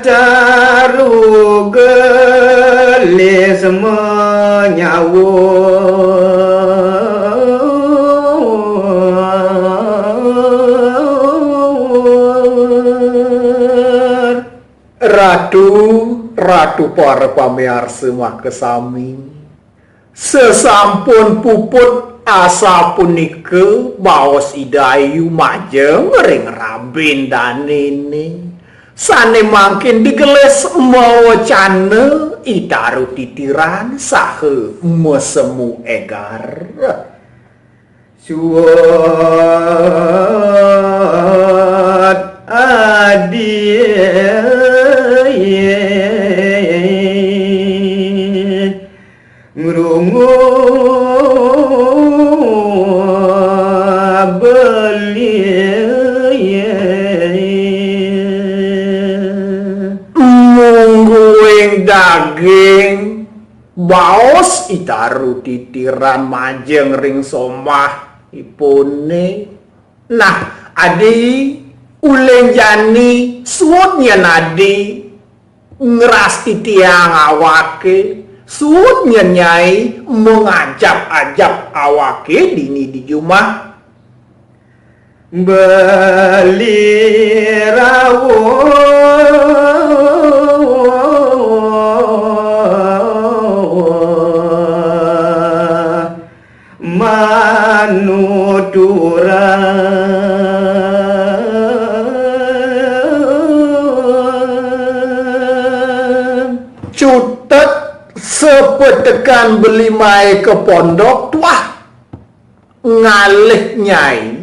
Taruh gelis menyawur. Ratu para pamirsa mah kesami. Sesampun puput asa punika baos idayu majeng ring rabin danene. Sane mangkin digeles mawacana itaru titiran sahe mesemu egar. Suat ngrungu beli mungguing daging baos itaru titiran majeng ring somah ipune. Nah adi uleng jani suutnya nadi ngerasti tiang awake suutnya nyai mengajab-ajab awake dini di jumah beli rawuh manutura cutet sepetekan beli mai ke pondok tuah ngalih nyai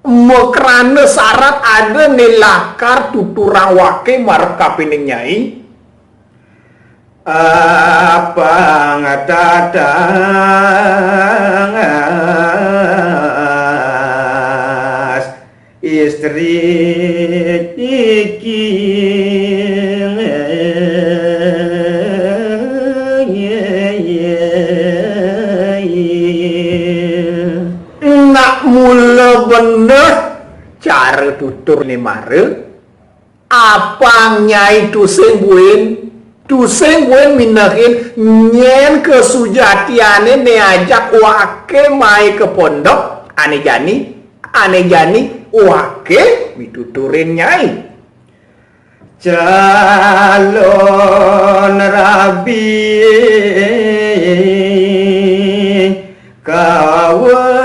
mekrana syarat ada nilakar tuturang wake marep kapining nyai apa ngadadangas istri iki mula bener cara tutur ni mare apa nyai tusing buin minahin nyen kesujatiane ne ajak wake mai ke pondok ane jani wake mituturin nyai calon rabi kawan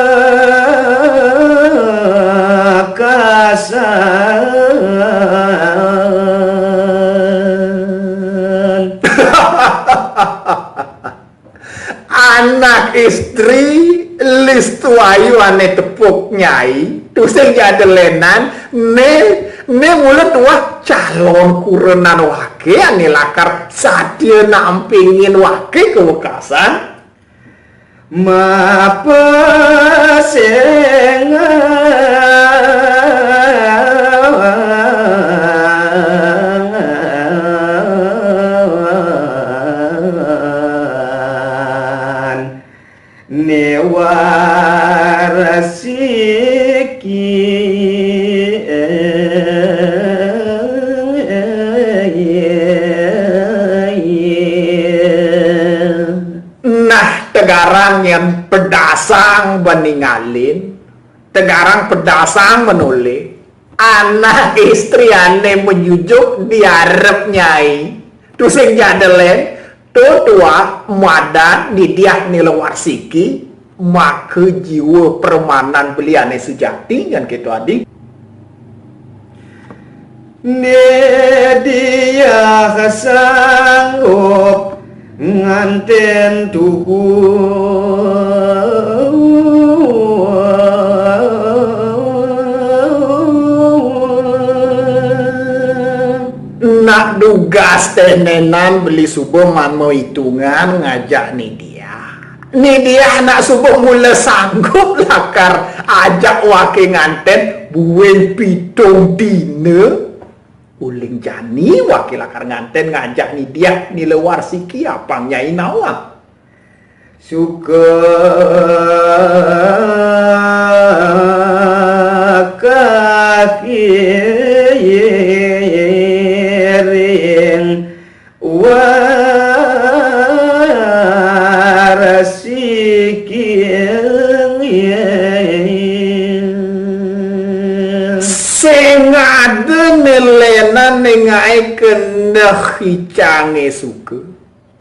anak istri listu ayu ane tepuk nyai tusing jadelenan ne mulut wah calon kurenan wake ane lakar sadia nampingin wake kewekasan tegarang yang pedasang beningalin tegarang pedasang menoleh anak istri ane menyujuk diarep nyai tusing jadelen tua madan didiah nilawar siki maka jiwa permanan beliane sejati kan gitu adik ne dia sanggup nganten tuku nak dugas tenenan beli subuh man mau hitungan ngajak nih dia anak subuh mula sanggup lakar ajak wake nganten buin pitung dine uling jani wakil akar nganten ngajak nih dia nilai warsiki apa nyai nawang suka kaki ngenelenan nengai kendah hicange suke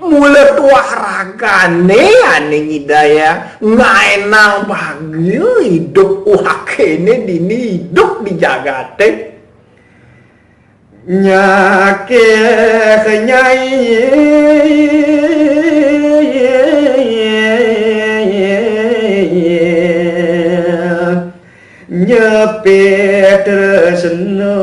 mula tuah ragane ane nyidaya ngaenang bagil hidup uhakene dini hidup di jagate nyake kenyai nyepet resno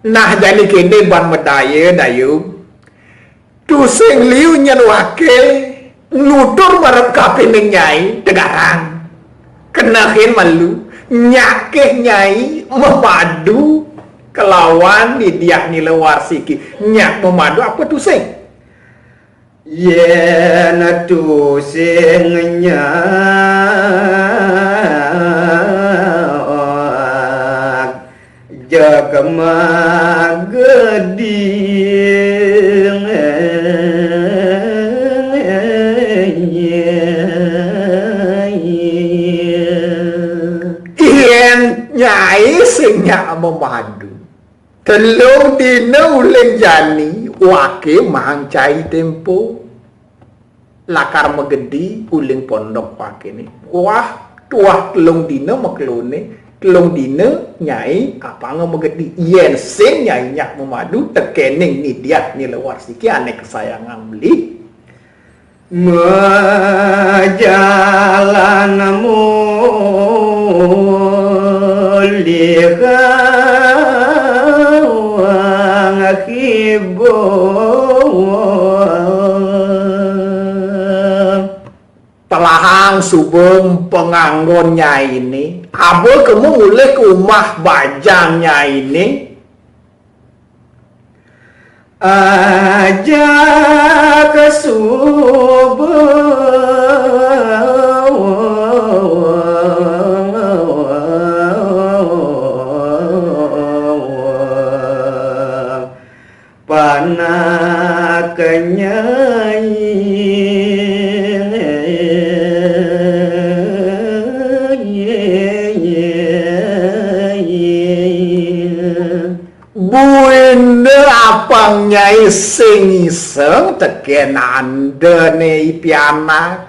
nah jadi kene ban medaya dayu tu sing liu nyen wake nutur marep kaping nyai tegarang kenahin malu nyakeh nyai memadu kelawan didiak nilewar siki nyak memadu apa tu sing yen tu sing nyak jaga geding yen nyai sing nyak memadu telung dina uleng jani wake mangcai tempo lakar megedi uleng pondok wake ni wah tuah telung dina maklone telung dina nyai apa megedi yen sing nyai nyak memadu tekening ni dia ni lewar siki ane kesayangan beli majalan mulika akibo telahang subeng penganggon nyai ini abul kamu mulai ke rumah bajang nyai ini aja ke panak kenyai buende apang nyai sing iseng teken ande ne pianak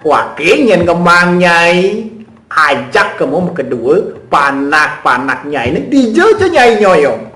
wake nyen kemang nyai ajak kamu kedua panak-panak nyai ini dijo nyai nyoyong